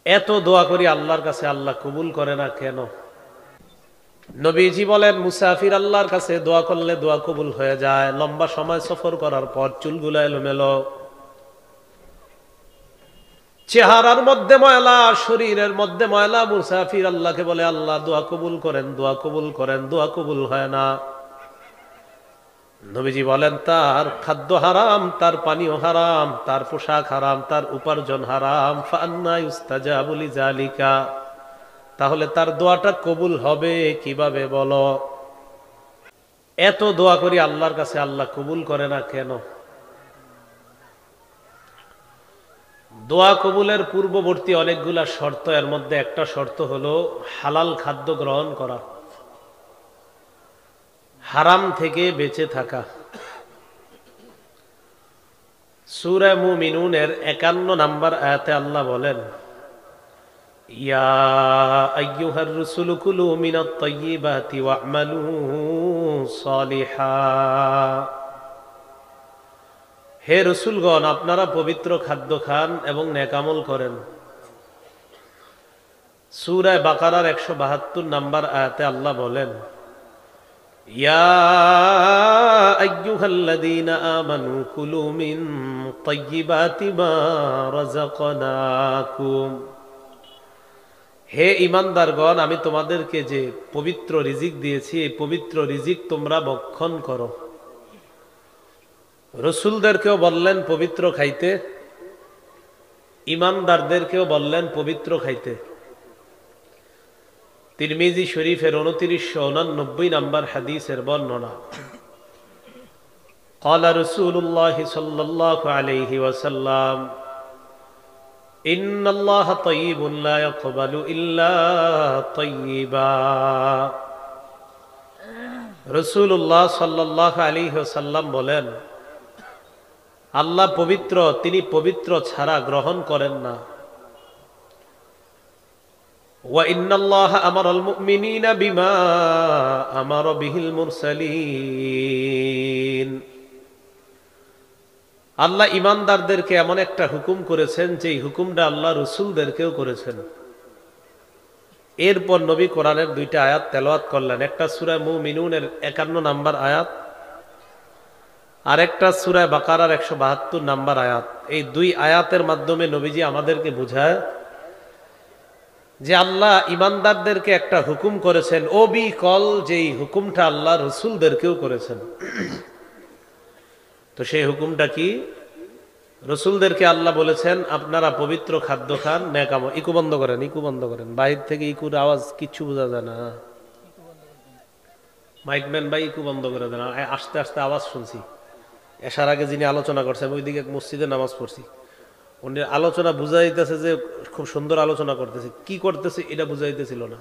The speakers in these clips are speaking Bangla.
এত দোয়া করি আল্লাহর কাছে, আল্লাহ কবুল করে না কেন? নবীজি বলেন, মুসাফির আল্লাহর কাছে দোয়া করলে দোয়া কবুল হয়ে যায়। লম্বা সময় সফর করার পর চুলগুলো এলোমেলো, চেহারার মধ্যে ময়লা, শরীরের মধ্যে ময়লা, মুসাফির আল্লাহকে বলে, আল্লাহ দোয়া কবুল করেন, দোয়া কবুল করেন, দোয়া কবুল হয় না। নবীজি বলেন, তার খাদ্য হারাম, তার পানীয় হারাম, তার পোশাক হারাম, তার উপার্জন হারাম। ফান্না ইউস্তাজাবু লিযালিকা, তাহলে তার দোয়াটা কবুল হবে কিভাবে বলো? এত দোয়া করি আল্লাহর কাছে, আল্লাহ কবুল করে না কেন? দোয়া কবুলের পূর্ববর্তী অনেকগুলা শর্ত, এর মধ্যে একটা শর্ত হলো হালাল খাদ্য গ্রহণ করা, হারাম থেকে বেঁচে থাকা। সূরা মুমিনুনের ৫১ নম্বর আয়াতে আল্লাহ বলেন, ইয়া আইয়ুহার রাসূলু কুলু মিনাত তাইয়্যিবাতি ওয়া'মালু সালিহা। হে রাসূলগণ, আপনারা পবিত্র খাদ্য খান এবং নেক আমল করেন। সূরা বাকারার ১৭২ নম্বর আয়াতে আল্লাহ বলেন, ইয়া আইয়ুহাল্লাযীনা আমানু কুলু মিন তাইয়্যিবাতি মা রাযাকনাকুম। হে ঈমানদারগণ, আমি তোমাদেরকে যে পবিত্র রিজিক দিয়েছি, এই পবিত্র রিজিক তোমরা ভক্ষণ করো। রাসূলদেরকেও বললেন পবিত্র খাইতে, ঈমানদারদেরকেও বললেন পবিত্র খাইতে। তিরমিজি শরীফের ২৯৮৯ নম্বর হাদিসের বর্ণনা, ক্বালা রাসূলুল্লাহ সাল্লাল্লাহু আলাইহি ওয়াসাল্লাম, ইন্নাল্লাহা তাইয়্যিবুন লা ইয়াকবালু ইল্লা তাইয়্যিবা। রাসূলুল্লাহ সাল্লাল্লাহু আলাইহি ওয়াসাল্লাম বলেন, আল্লাহ পবিত্র, তিনি পবিত্র ছাড়া গ্রহণ করেন না। ওয়া ইন্নাল্লাহা আমারাল মুমিনিনা বিমা আমারা বিহিল মুরসালিন। আল্লাহ ঈমানদারদেরকে এমন একটা হুকুম করেছেন, যেই হুকুমটা আল্লাহ রাসূলদেরকেও করেছেন। এরপর নবী কোরআনের ২টা আয়াত তেলাওয়াত করলেন, একটা সূরা মুমিনুনের ৫১ নম্বর আয়াত, আর একটা সূরা বাকারার ১৭২ নম্বর আয়াত। এই ২ আয়াতের মাধ্যমে নবীজি আমাদেরকে বুঝায় যে আল্লাহ ঈমানদারদেরকে একটা হুকুম করেছেন, অবিকল, যেই হুকুমটা আল্লাহ রাসূলদেরকেও করেছেন। তো সেই হুকুমটা কি? রাসূলদেরকে আল্লাহ বলেছেন, আপনারা পবিত্র খাদ্য খান, নেক আমল। ইকু বন্ধ করেন, ইকু বন্ধ করেন, বাহির থেকে ইকুর আওয়াজ কিচ্ছু বোঝা যায় না। মাইকম্যান ভাই ইকু বন্ধ করে দেন, আস্তে আস্তে আওয়াজ শুনছি। এসার আগে যিনি আলোচনা করছেন, ওইদিকে মসজিদে নামাজ পড়ছি, উনি আলোচনা বুঝাইতেছে যে খুব সুন্দর আলোচনা করতেছে, কি করতেছে এটা বুঝাইতেছিল না।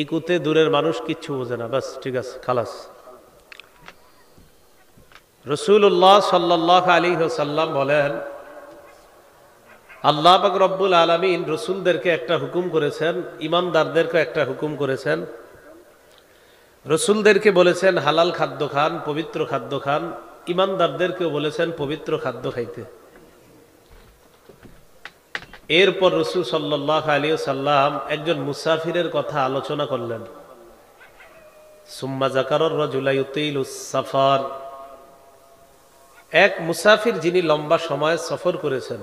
ইকুতে দূরের মানুষ কিচ্ছু বোঝে না। বাস ঠিক আছে, খালাস। রাসূলুল্লাহ সাল্লাল্লাহু আলাইহি ওয়াসাল্লাম বলেন, আল্লাহ পাক রব্বুল আলামিন রাসূলদেরকে একটা হুকুম করেছেন, ঈমানদারদেরকে একটা হুকুম করেছেন। রাসূলদেরকে বলেছেন হালাল খাদ্য খান, পবিত্র খাদ্য খান। ঈমানদারদেরকেও বলেছেন পবিত্র খাদ্য খাইতে। এরপর রাসূল সাল্লাল্লাহু আলাইহি ওয়াসাল্লাম একজন মুসাফিরের কথা আলোচনা করলেন। সুম্মা যাকারার রাজুলা ইউতিলুস সাফার, এক মুসাফির যিনি লম্বা সময় সফর করেছেন।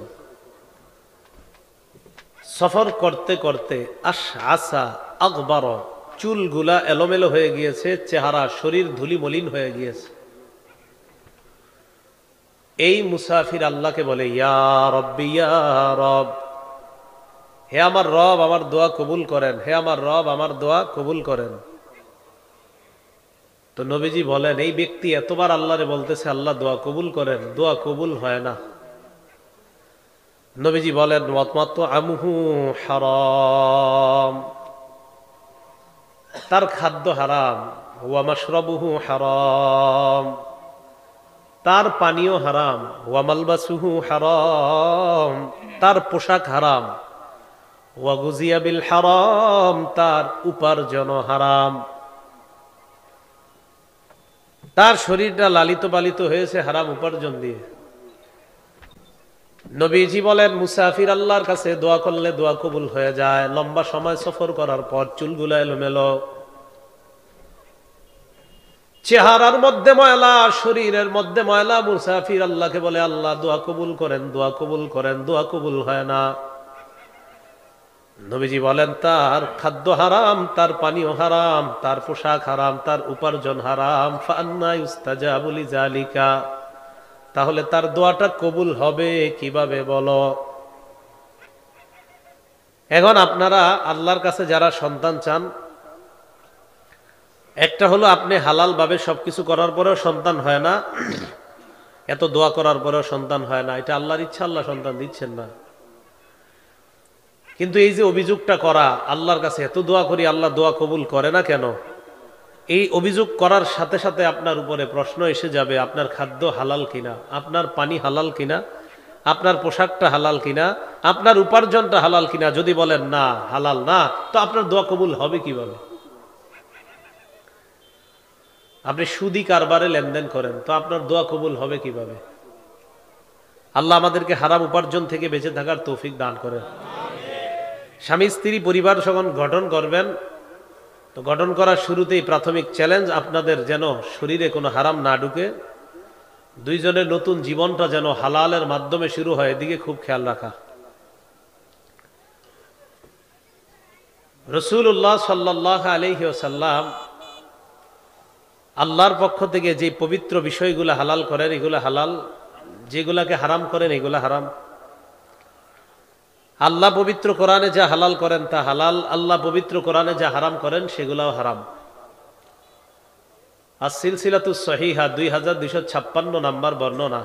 সফর করতে করতে আশআসা আগবার, চুলগুলা এলোমেলো হয়ে গিয়েছে, চেহারা শরীর ধুলি মলিন হয়ে গিয়েছে। এই মুসাফির আল্লাহকে বলে, ইয়া রব্বি ইয়া রব, হে আমার রব, আমার দোয়া কবুল করেন, হে আমার রব, আমার দোয়া কবুল করেন। তো নবীজি বলেন, এই ব্যক্তি এতবার আল্লাহরে বলতেছে আল্লাহ দোয়া কবুল করেন, দোয়া কবুল হয় না। নবীজি বলেন, ওয়াতমাতআমুহু হারাম, তার খাদ্য হারাম। ওয়া মাশরাবুহু হারাম, তার পানীয় হারাম। ওয়া মালবাসুহু হারাম, তার পোশাক হারাম। ওয়া গুজিয়া বিল হারাম, তার উপার্জন হারাম। তার শরীরটা লালিত পালিত হয়েছে হারাম উপার্জন দিয়ে। নবীজি বলেন মুসাফির আল্লাহর কাছে দোয়া করলে দোয়া কবুল হয়ে যায়। লম্বা সময় সফর করার পর চুলগুলো এলোমেলো, চেহারার মধ্যে ময়লা, শরীরের মধ্যে ময়লা, মুসাফির আল্লাহকে বলে আল্লাহ দোয়া কবুল করেন, দোয়া কবুল করেন, দোয়া কবুল হয় না। নবীজি বলেন তার খাদ্য হারাম, তার পানীয় হারাম, তার পোশাক হারাম, তার উপার্জন হারাম। ফান্না ইউস্তাজাবু লিযালিকা, তাহলে তার দোয়াটা কবুল হবে কিভাবে বলো? এখন আপনারা আল্লাহর কাছে যারা সন্তান চান, একটা হলো আপনি হালাল ভাবে সবকিছু করার পরেও সন্তান হয় না, এত দোয়া করার পরেও সন্তান হয় না, এটা আল্লাহর ইচ্ছা, আল্লাহ সন্তান দিচ্ছেন না। কিন্তু এই যে অভিযোগটা করা আল্লাহর কাছে এত দোয়া করি আল্লাহ দোয়া কবুল করে না কেন, এই অভিযোগ করার সাথে সাথে আপনার উপরে প্রশ্ন এসে যাবে আপনার খাদ্য হালাল কিনা, আপনার পানি হালাল কিনা, আপনার পোশাকটা হালাল কিনা, আপনার উপার্জনটা হালাল কিনা। যদি বলেন না হালাল না, তো আপনার দোয়া কবুল হবে কিভাবে? আপনি সুদি কারবারে লেনদেন করেন, তো আপনার দোয়া কবুল হবে কিভাবে? আল্লাহ আমাদেরকে হারাম উপার্জন থেকে বেঁচে থাকার তৌফিক দান করেন। স্বামী স্ত্রী পরিবার যখন গঠন করবেন, তো গঠন করার শুরুতেই প্রাথমিক চ্যালেঞ্জ আপনাদের যেন শরীরে কোনো হারাম না ঢুকে, দুইজনের নতুন জীবনটা যেন হালালের মাধ্যমে শুরু হয়, এদিকে খুব খেয়াল রাখা। রাসূলুল্লাহ সাল্লাল্লাহু আলাইহি ওয়াসাল্লাম আল্লাহর পক্ষ থেকে যে পবিত্র বিষয়গুলো হালাল করেন এগুলো হালাল, যেগুলাকে হারাম করেন এগুলো হারাম। আল্লাহ পবিত্র কোরআনে যা হালাল করেন তা হালাল, আল্লাহ পবিত্র কোরআনে যা হারাম করেন সেগুলাও হারাম। as-সিলসিলাতুস সহিহা 2256 নাম্বার বর্ণনা,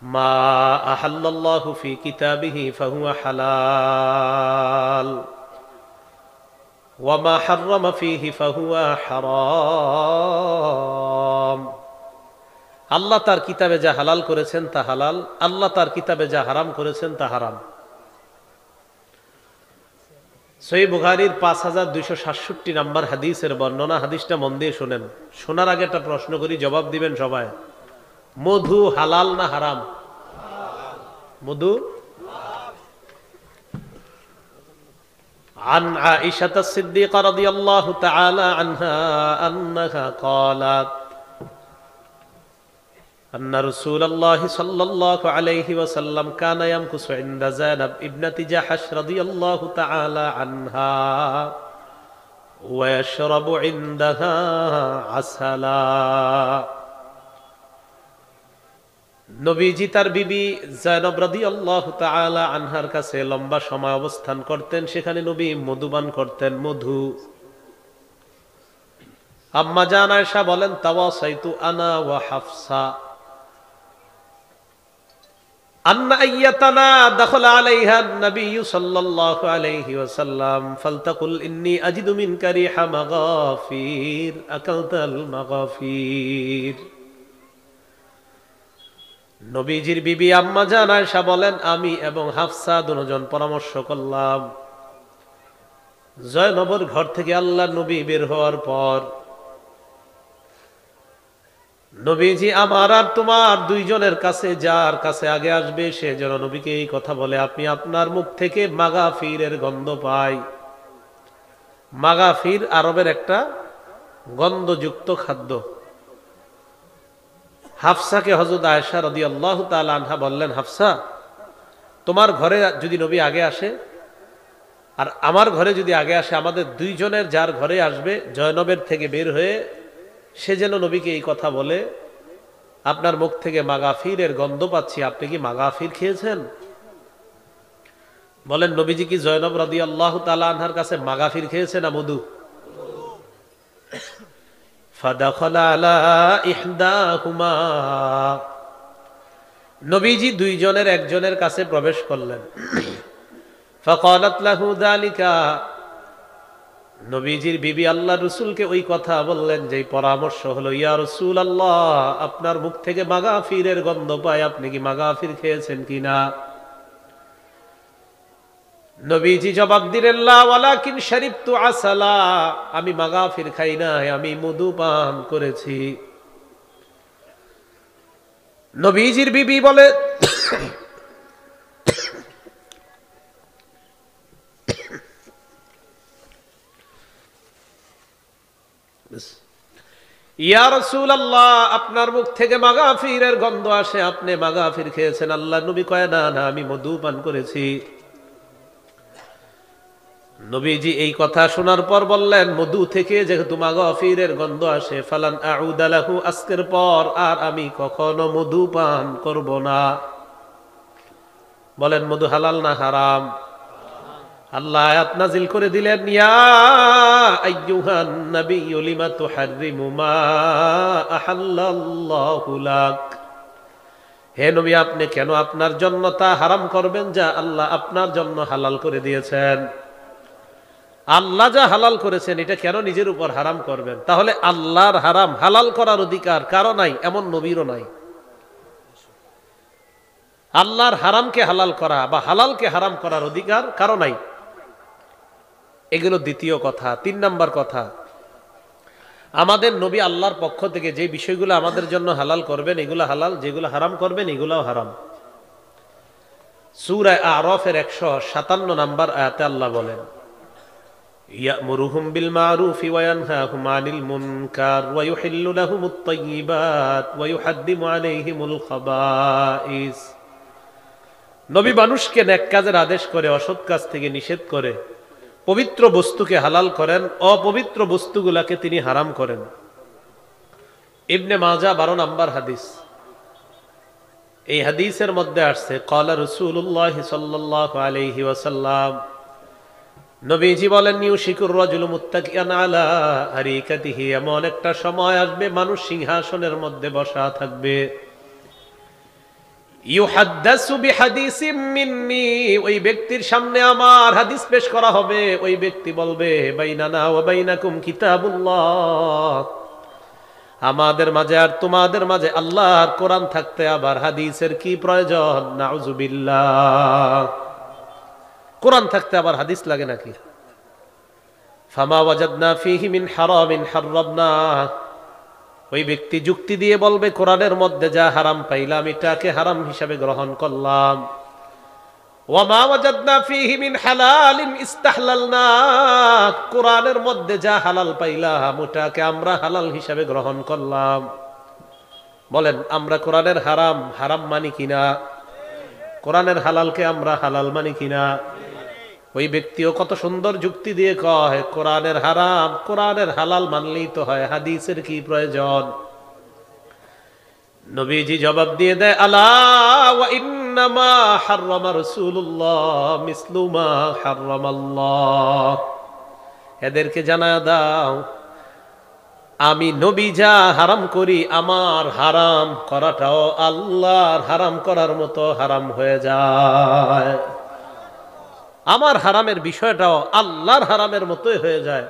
মা আহাল্লাল্লাহু ফি কিতাবিহি ফাহুয়া হালাল ওয়া মা হাররামা ফীহি ফাহুয়া হারাম। আল্লাহ তার কিতাবে যা হালাল করেছেন তা হালাল, আল্লাহ তার কিতাবে যা হারাম করেছেন তা হারাম। সহিহ বুখারীর 5267 নাম্বার হাদিসের বর্ণনা, হাদিসটা মন দিয়ে শুনেন। শোনার আগে একটা প্রশ্ন করি, জবাব দিবেন সবাই। মধু হালাল না হারাম? মধু عن عائشة الصديقة رضي الله تعالى عنها أنها قالت أن رسول الله صلى الله عليه وسلم كان يمكث عند زينب ابنة جحش رضي الله تعالى عنها ويشرب عندها عسلا। নবীজি তার বিবি জায়নব রাদিয়াল্লাহু তাআলা আনহার কাছে লম্বা সময় অবস্থান করতেন, সেখানে নবী মধুপান করতেন, মধু। আম্মা জান আয়েশা বলেন তাওয়াসাইতু আনা ওয়া হাফসা আন্না আইয়াতানা দাখালা আলাইহা an-নাবী সাল্লাল্লাহু আলাইহি ওয়াসাল্লাম ফালতাকুল ইন্নী আজিদু মিনকা রিহা মাগাফির আকালতাল মাগাফির। নবীজির বিবি আম্মা জান আয়েশা বলেন আমি এবং হাফসা দুজন পরামর্শ করলাম, জয়নবর ঘর থেকে আল্লাহর নবী বের হওয়ার পর নবীজি আমার আর তোমার দুইজনের কাছে যার কাছে আগে আসবে সে যেন নবীকে এই কথা বলে, আপনি আপনার মুখ থেকে মাগাফিরের গন্ধ পাই। মাগাফির আরবের একটা গন্ধযুক্ত খাদ্য। হাফসাকে হযরত আয়েশা রাদিয়াল্লাহু তাআলা আনহা বললেন, হাফসা তোমার ঘরে যদি নবী আগে আসে আর আমার ঘরে যদি আগে আসে, আমাদের দুইজনের যার ঘরে আসবে জয়নবের থেকে বের হয়ে সে যেন নবীকে এই কথা বলে, আপনার মুখ থেকে মাগাফিরের গন্ধ পাচ্ছি, আপনি কি মাগাফির খেয়েছেন? বলেন নবীজি কি জয়নব রাদিয়াল্লাহু তাআলা আনহার কাছে মাগাফির খেয়েছে না মধু? ফাদাখালা আলা ইহদাহুমা, নবীজি দুইজনের একজনের কাছে প্রবেশ করলেন। ফাকালাত লাহু যালিকা, নবীজির বিবি আল্লাহ রসুলকে ওই কথা বললেন যে পরামর্শ হলো, ইয়া রাসূলুল্লাহ আপনার মুখ থেকে মাগাফিরের গন্ধ পাই, আপনি কি মাগাফির খেয়েছেন কিনা? নবীজি জবাব দিলেন লা ওয়ালাকিন শারিবতু আসালা, আমি মাগাফির খাই না, আমি মধু পান করেছি। নবীজির বিবি বলে ইয়া রাসূলুল্লাহ, আপনার মুখ থেকে মাগাফিরের গন্ধ আসে, আপনি মাগাফির খেয়েছেন। আল্লাহ নবী কয়, না না, আমি মধু পান করেছি। নবীজি এই কথা শোনার পর বললেন, মধু থেকে যেহেতু মাগাফিরের গন্ধ আসে, ফালান আউদা লাহু, আজকের পর আর আমি কখনো মধু পান করব না। বলেন, মধু হালাল না হারাম? আল্লাহ আয়াত নাজিল করে দিলেন, ইয়া আইয়ুহান নাবিয়্যু লিমা তুহাররিমু মা আহাল্লাল্লাহু লাক। হে নবী, আপনি কেন আপনার জন্য তা হারাম করবেন যা আল্লাহ আপনার জন্য হালাল করে দিয়েছেন? আল্লাহ যা হালাল করেছেন এটা কেন নিজের উপর হারাম করবেন? তাহলে আল্লাহর হারাম হালাল করার অধিকার কারো নাই, এমন নবীরও নাই। আল্লাহর হারামকে হালাল করা বা হালালকে হারাম করার অধিকার কারো নাই। এগুলো দ্বিতীয় কথা। 3 নাম্বার কথা, আমাদের নবী আল্লাহর পক্ষ থেকে যে বিষয়গুলো আমাদের জন্য হালাল করবেন এগুলো হালাল, যেগুলো হারাম করবেন এগুলোও হারাম। সূরা আরাফের 157 নাম্বার আয়াতে আল্লাহ বলেন, ইয়ামুরুহুম বিল মারুফি ওয়া ইয়ানহাহুম আনিল মুনকার ওয়া ইউহিল্লু লাহুমুত তাইয়্যিবাত ওয়া ইউহাদ্দিমু আলাইহিমুল খাবাইস। নবী মানুষকে নেক কাজের আদেশ করে, অসৎ কাজ থেকে নিষেধ করে, পবিত্র বস্তুকে হালাল করেন, অপবিত্র বস্তুগুলাকে তিনি হারাম করেন। ইবনে মাজাহ 12 নাম্বার হাদিস। এই হাদিসের মধ্যে আসছে, ক্বালা রাসূলুল্লাহ সাল্লাল্লাহু আলাইহি ওয়াসাল্লাম, নবীজি বলেন, ইউশিকুর রাজুলু মুত্তাকিয়ান আলা আরিকাতিহি, এমন একটা সময় আসবে মানুষ সিংহাসনের মধ্যে বসা থাকবে, ইউহাদ্দাসু বিহাদিসিম মিন্নি, ওই ব্যক্তির সামনে আমার হাদিস পেশ করা হবে। ওই ব্যক্তি বলবে, বাইনানা ওয়া বাইনাকুম কিতাবুল্লাহ, আমাদের মাঝে আর তোমাদের মাঝে আল্লাহর কোরআন থাকতে আবার হাদিসের কি প্রয়োজন? নাউযুবিল্লাহ, কোরআন থাকতে আবার হাদিস লাগে নাকি? ফামা ওয়াজাদনা ফীহি মিন হারামিন হাররামনা, ওই ব্যক্তি যুক্তি দিয়ে বলবে, কোরআনের মধ্যে যা হারাম পাইলাম এটাকে হারাম হিসাবে গ্রহণ করলাম। ওয়া মা ওয়াজাদনা ফীহি মিন হালালিন ইস্তাহলালনা, কোরআনের মধ্যে যা হালাল পাইলাম ওটাকে আমরা হালাল হিসাবে গ্রহণ করলাম। বলেন, আমরা কোরআনের হারাম হারাম মানি কিনা? কোরআনের হালালকে আমরা হালাল মানি কিনা? ওই ব্যক্তিও কত সুন্দর যুক্তি দিয়ে কয়, কোরআনের হারাম কোরআনের হালাল মানলেই তো হয়, হাদিসের কি প্রয়োজন? নবীজি জবাব দিয়ে দেয়, আলা ওয়া ইন্নামা হাররামা রাসূলুল্লাহ মিসলু মা হাররামাল্লাহ, এদেরকে জানায়া দাও, আমি নবী যা হারাম করি আমার হারাম করাটাও আল্লাহর হারাম করার মতো হারাম হয়ে যায়। আমার হারামের বিষয়টাও আল্লাহর হারামের মতোই হয়ে যায়,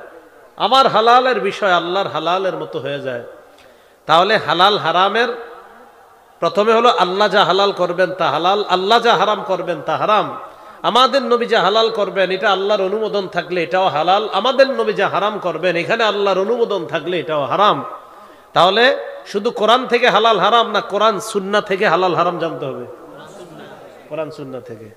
আমার হালালের বিষয় আল্লাহর হালালের মতো হয়ে যায়। তাহলে হালাল হারামের প্রথমে হলো আল্লাহ যা হালাল করবেন তা হালাল, আল্লাহ যা হারাম করবেন তা হারাম। আমাদের নবী যা হালাল করবেন এটা আল্লাহর অনুমোদন থাকলে এটাও হালাল, আমাদের নবী যা হারাম করবেন এখানে আল্লাহর অনুমোদন থাকলে এটাও হারাম। তাহলে শুধু কোরআন থেকে হালাল হারাম না, কোরআন সুন্নাহ থেকে হালাল হারাম জানতে হবে, কোরআন সুন্নাহ থেকে।